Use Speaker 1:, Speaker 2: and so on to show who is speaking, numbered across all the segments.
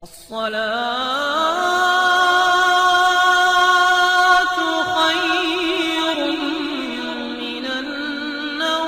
Speaker 1: الصلاة خير من النوم۔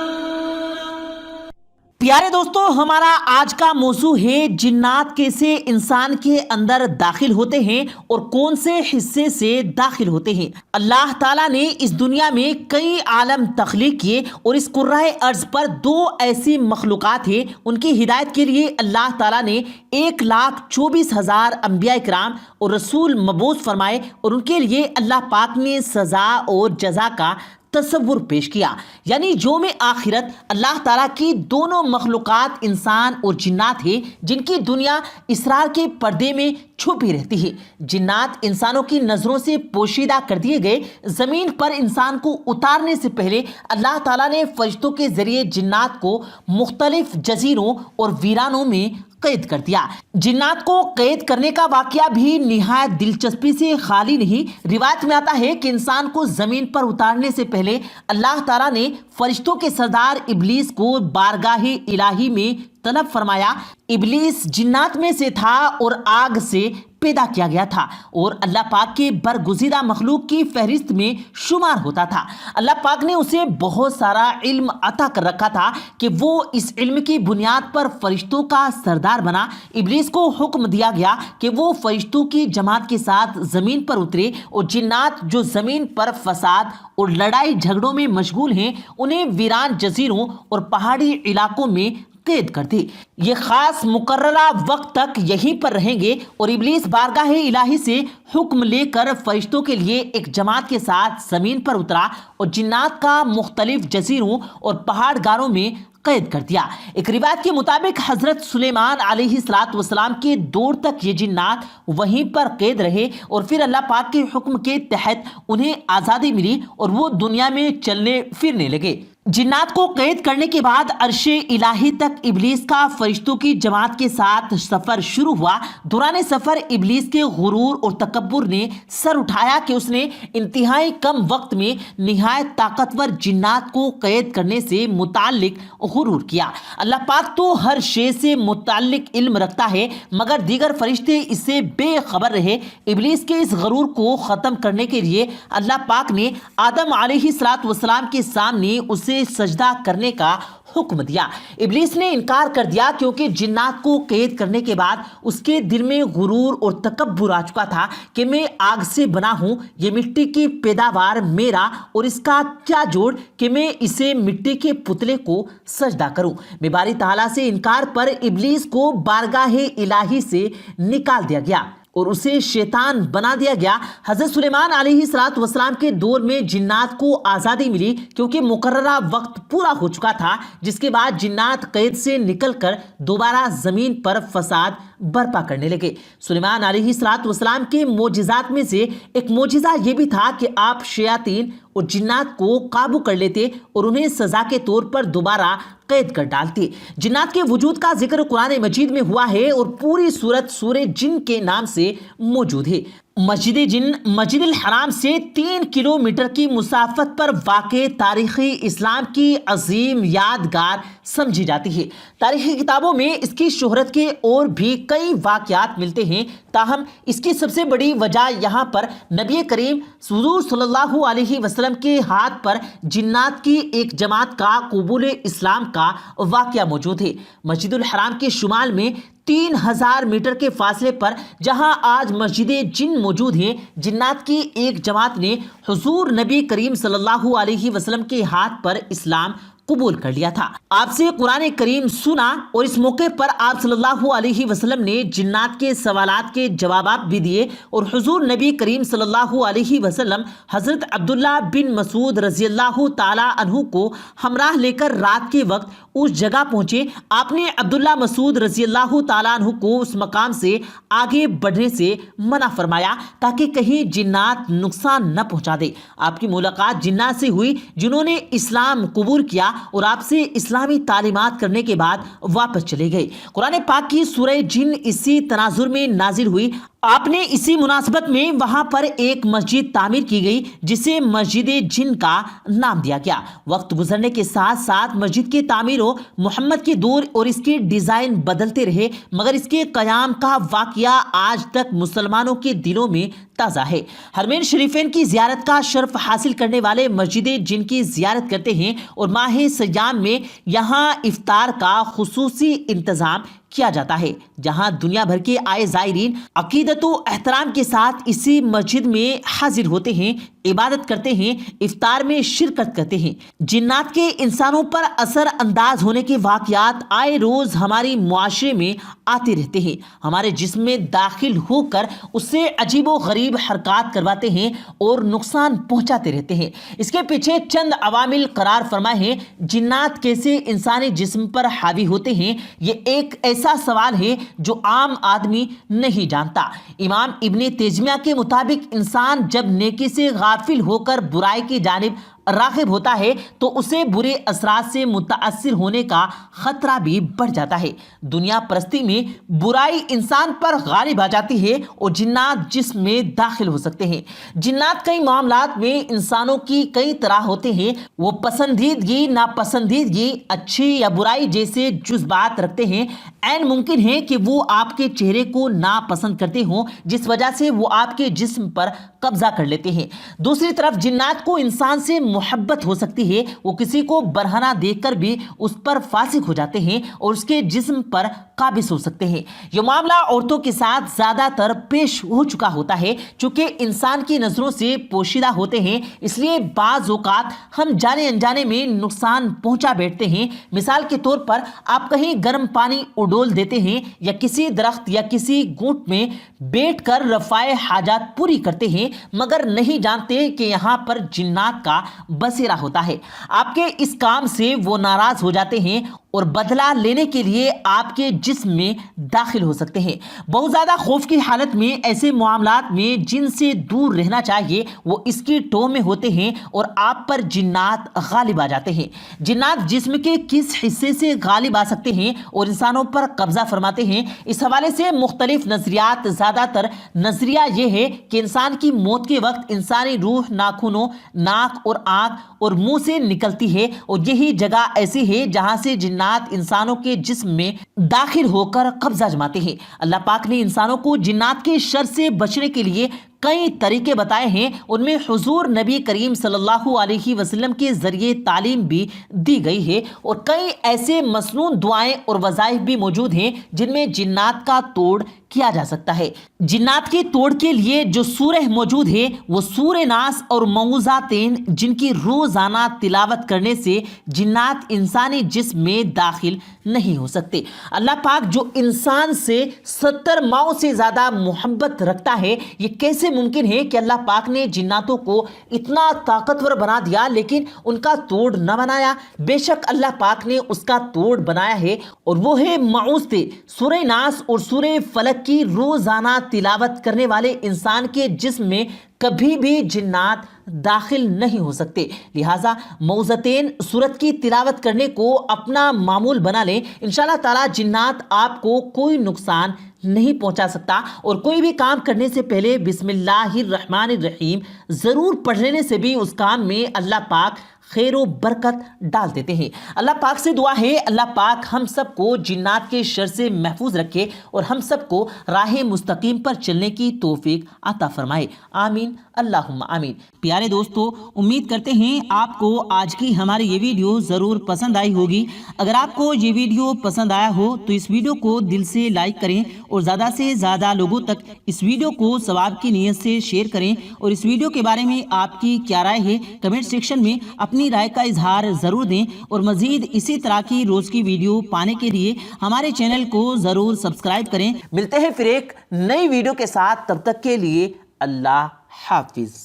Speaker 2: پیارے دوستو، ہمارا آج کا موضوع ہے جنات کیسے انسان کے اندر داخل ہوتے ہیں اور کون سے حصے سے داخل ہوتے ہیں۔ اللہ تعالیٰ نے اس دنیا میں کئی عالم تخلیق کیے اور اس کرۂ ارض پر دو ایسی مخلوقات ہیں، ان کی ہدایت کے لیے اللہ تعالیٰ نے 1,24,000 انبیاء کرام اور رسول مبعوث فرمائے اور ان کے لیے اللہ پاک نے سزا اور جزا کا تصور پیش کیا، یعنی یوم آخرت۔ اللہ تعالیٰ کی دونوں مخلوقات انسان اور جنات ہیں جن کی دنیا اسرار کے پردے میں چھپی رہتی ہے۔ جنات انسانوں کی نظروں سے پوشیدہ کر دیے گئے۔ زمین پر انسان کو اتارنے سے پہلے اللہ تعالیٰ نے فرشتوں کے ذریعے جنات کو مختلف جزیروں اور ویرانوں میں قید کر دیا۔ جنات کو قید کرنے کا واقعہ بھی نہایت دلچسپی سے خالی نہیں۔ روایت میں آتا ہے کہ انسان کو زمین پر اتارنے سے پہلے اللہ تعالیٰ نے فرشتوں کے سردار ابلیس کو بارگاہ الہی میں طلب فرمایا۔ ابلیس جنات میں سے تھا اور آگ سے پیدا کیا گیا تھا اور اللہ پاک کے برگزیدہ مخلوق کی فہرست میں شمار ہوتا تھا۔ اللہ پاک نے اسے بہت سارا علم عطا کر رکھا تھا کہ وہ اس علم کی بنیاد پر فرشتوں کا سردار بنا۔ ابلیس کو حکم دیا گیا کہ وہ فرشتوں کی جماعت کے ساتھ زمین پر اترے اور جنات جو زمین پر فساد اور لڑائی جھگڑوں میں مشغول ہیں انہیں ویران جزیروں اور پہاڑی علاقوں میں قید کر دے۔ یہ خاص مقررہ وقت تک یہیں پر رہیں گے اور ابلیس بارگاہ الہی سے حکم لے کر فرشتوں کے لیے ایک جماعت کے ساتھ زمین پر اترا اور جنات کا مختلف جزیروں اور پہاڑ گاروں میں قید کر دیا۔ ایک روایت کے مطابق حضرت سلیمان علیہ السلام کے دور تک یہ جنات وہیں پر قید رہے اور پھر اللہ پاک کے حکم کے تحت انہیں آزادی ملی اور وہ دنیا میں چلنے پھرنے لگے۔ جنات کو قید کرنے کے بعد عرش الہی تک ابلیس کا فرشتوں کی جماعت کے ساتھ سفر شروع ہوا۔ دوران سفر ابلیس کے غرور اور تکبر نے سر اٹھایا کہ اس نے انتہائی کم وقت میں نہایت طاقتور جنات کو قید کرنے سے متعلق غرور کیا۔ اللہ پاک تو ہر شے سے متعلق علم رکھتا ہے مگر دیگر فرشتے اس سے بے خبر رہے۔ ابلیس کے اس غرور کو ختم کرنے کے لیے اللہ پاک نے آدم علیہ السلام کے سامنے اسے سجدہ کرنے کا حکم دیا۔ ابلیس نے انکار کر دیا کیونکہ جنات کو قید کرنے کے بعد اس کے دل میں غرور اور تکبر آ چکا تھا کہ میں آگ سے بنا ہوں، یہ مٹی کی پیداوار میرا اور اس کا کیا جوڑ کہ میں اسے مٹی کے پتلے کو سجدہ کروں۔ میں باری تعالیٰ سے انکار پر ابلیس کو بارگاہ الہی سے نکال دیا گیا اور اسے شیطان بنا دیا گیا۔ حضرت سلیمان علیہ السلام کے دور میں جنات کو آزادی ملی کیونکہ مقررہ وقت پورا ہو چکا تھا، جس کے بعد جنات قید سے نکل کر دوبارہ زمین پر فساد برپا کرنے لگے۔ سلیمان علیہ السلام کے معجزات میں سے ایک معجزہ یہ بھی تھا کہ آپ شیاطین اور جنات کو قابو کر لیتے اور انہیں سزا کے طور پر دوبارہ قید کر ڈالتے۔ جنات کے وجود کا ذکر قرآن مجید میں ہوا ہے اور پوری سورت سورہ جن کے نام سے موجود ہے۔ مسجد الحرام سے 3 کلومیٹر کی مسافت پر واقع تاریخی اسلام کی عظیم یادگار سمجھی جاتی ہے۔ تاریخی کتابوں میں اس کی شہرت کے اور بھی کئی واقعات ملتے ہیں، تاہم اس کی سب سے بڑی وجہ یہاں پر نبی کریم حضور صلی اللہ علیہ وسلم کے ہاتھ پر جنات کی ایک جماعت کا قبول اسلام کا واقعہ موجود ہے۔ مسجد الحرام کے شمال میں 3000 میٹر کے فاصلے پر جہاں آج مسجد جن موجود ہیں، جنات کی ایک جماعت نے حضور نبی کریم صلی اللہ علیہ وسلم کے ہاتھ پر اسلام قبول کر لیا تھا۔ آپ سے قرآن کریم سنا اور اس موقع پر آپ صلی اللہ علیہ وسلم نے جنات کے سوالات کے جوابات بھی دیے اور حضور نبی کریم صلی اللہ علیہ وسلم حضرت عبداللہ بن مسعود رضی اللہ تعالی عنہ کو ہمراہ لے کر رات کے وقت اس جگہ پہنچے۔ آپ نے عبداللہ مسعود رضی اللہ تعالی عنہ کو اس مقام سے آگے بڑھنے سے منع فرمایا تاکہ کہیں جنات نقصان نہ پہنچا دے۔ آپ کی ملاقات جنات سے ہوئی جنہوں نے اسلام قبول کیا اور آپ سے اسلامی تعلیمات کرنے کے بعد واپس چلے گئے۔ قرآن پاک کی سورہ جن اسی تناظر میں نازل ہوئی۔ آپ نے اسی مناسبت میں وہاں پر ایک مسجد تعمیر کی گئی جسے مسجد جن کا نام دیا گیا۔ وقت گزرنے کے ساتھ ساتھ مسجد کی تعمیر و محمد کے دور اور اس کے ڈیزائن بدلتے رہے، مگر اس کے قیام کا واقعہ آج تک مسلمانوں کے دلوں میں تازہ ہے۔ حرمین شریفین کی زیارت کا شرف حاصل کرنے والے مسجد جن کی زیارت کرتے ہیں اور ماہ سیام میں یہاں افطار کا خصوصی انتظام کیا جاتا ہے، جہاں دنیا بھر کے آئے زائرین عقیدت و احترام کے ساتھ اسی مسجد میں حاضر ہوتے ہیں، عبادت کرتے ہیں، افطار میں شرکت کرتے ہیں۔ جنات کے انسانوں پر اثر انداز ہونے کے واقعات آئے روز ہماری معاشرے میں آتے رہتے ہیں، ہمارے جسم میں داخل ہو کر اس سے عجیب و غریب حرکات کرواتے ہیں اور نقصان پہنچاتے رہتے ہیں۔ اس کے پیچھے چند عوامل قرار فرمائے ہیں۔ جنات کیسے انسانی جسم پر حاوی ہوتے ہیں، یہ ایک ایسا سوال ہے جو عام آدمی نہیں جانتا۔ امام ابن تیمیہ کے مطابق انسان جب نیکی سے غافل ہو کر برائی کی جانب راغب ہوتا ہے تو اسے برے اثرات سے متاثر ہونے کا خطرہ بھی بڑھ جاتا ہے۔ دنیا پرستی میں برائی انسان پر غالب آ جاتی ہے اور جنات جسم میں داخل ہو سکتے ہیں۔ جنات کئی معاملات میں انسانوں کی کئی طرح ہوتے ہیں، وہ پسندیدگی، ناپسندیدگی، اچھی یا برائی جیسے جذبات رکھتے ہیں۔ عین ممکن ہے کہ وہ آپ کے چہرے کو ناپسند کرتے ہوں، جس وجہ سے وہ آپ کے جسم پر قبضہ کر لیتے ہیں۔ دوسری طرف جنات کو انسان سے محبت ہو سکتی ہے، وہ کسی کو برہنہ دیکھ کر بھی اس پر فاسق ہو جاتے ہیں اور اس کے جسم پر قابض ہو سکتے ہیں۔ یہ معاملہ عورتوں کے ساتھ زیادہ تر پیش ہو چکا ہوتا ہے، چونکہ انسان کی نظروں سے پوشیدہ ہوتے ہیں، اس لیے بعض اوقات ہم جانے انجانے میں نقصان پہنچا بیٹھتے ہیں۔ مثال کے طور پر آپ کہیں گرم پانی اڈول دیتے ہیں یا کسی درخت یا کسی گھونٹ میں بیٹھ کر رفع حاجات پوری کرتے ہیں، مگر نہیں جانتے کہ یہاں پر جنات کا بسیرا ہوتا ہے۔ آپ کے اس کام سے وہ ناراض ہو جاتے ہیں اور بدلہ لینے کے لیے آپ کے جسم میں داخل ہو سکتے ہیں۔ بہت زیادہ خوف کی حالت میں ایسے معاملات میں جن سے دور رہنا چاہیے، وہ اس کی ٹو میں ہوتے ہیں اور آپ پر جنات غالب آ جاتے ہیں۔ جنات جسم کے کس حصے سے غالب آ سکتے ہیں اور انسانوں پر قبضہ فرماتے ہیں، اس حوالے سے مختلف نظریات۔ زیادہ تر نظریہ یہ ہے کہ انسان کی موت کے وقت انسانی روح ناخنوں، ناک اور آنکھ اور منہ سے نکلتی ہے، اور یہی جگہ ایسی ہے جہاں سے جنات انسانوں کے جسم میں داخل ہو کر قبضہ جماتے ہیں۔ اللہ پاک نے انسانوں کو جنات کے شر سے بچنے کے لیے کئی طریقے بتائے ہیں، ان میں حضور نبی کریم صلی اللہ علیہ وسلم کے ذریعے تعلیم بھی دی گئی ہے، اور کئی ایسے مسنون دعائیں اور وظائف بھی موجود ہیں جن میں جنات کا توڑ کیا جا سکتا ہے۔ جنات کے توڑ کے لیے جو سورہ موجود ہے وہ سورہ ناس اور معوذاتین، جن کی روزانہ تلاوت کرنے سے جنات انسانی جسم میں داخل نہیں ہو سکتے۔ اللہ پاک جو انسان سے 70 ماؤں سے زیادہ محبت رکھتا ہے، یہ کیسے ممکن ہے کہ اللہ پاک نے جناتوں کو اتنا طاقتور بنا دیا لیکن ان کا توڑ نہ بنایا؟ بے شک اللہ پاک نے اس کا توڑ بنایا ہے، اور وہ ہے معوذتے۔ سورہ ناس اور سورہ فلق کی روزانہ تلاوت کرنے والے انسان کے جسم میں کبھی بھی جنات داخل نہیں ہو سکتے۔ لہٰذا معوذتین سورت کی تلاوت کرنے کو اپنا معمول بنا لیں، انشاءاللہ تعالی جنات آپ کو کوئی نقصان نہیں پہنچا سکتا، اور کوئی بھی کام کرنے سے پہلے بسم اللہ الرحمن الرحیم ضرور پڑھ لینے سے بھی اس کام میں اللہ پاک خیر و برکت ڈال دیتے ہیں۔ اللہ پاک سے دعا ہے اللہ پاک ہم سب کو جنات کے شر سے محفوظ رکھے اور ہم سب کو راہ مستقیم پر چلنے کی توفیق عطا فرمائے، آمین اللہم آمین۔ پیارے دوستو، امید کرتے ہیں آپ کو آج کی ہماری یہ ویڈیو ضرور پسند آئی ہوگی۔ اگر آپ کو یہ ویڈیو پسند آیا ہو تو اس ویڈیو کو دل سے لائک کریں اور زیادہ سے زیادہ لوگوں تک اس ویڈیو کو ثواب کی نیت سے شیئر کریں، اور اس ویڈیو کے بارے میں آپ کی کیا رائے ہے کمنٹ سیکشن میں اپنی رائے کا اظہار ضرور دیں، اور مزید اسی طرح کی روز کی ویڈیو پانے کے لیے ہمارے چینل کو ضرور سبسکرائب کریں۔ ملتے ہیں پھر ایک نئی ویڈیو کے ساتھ، تب تک کے لیے اللہ حافظ۔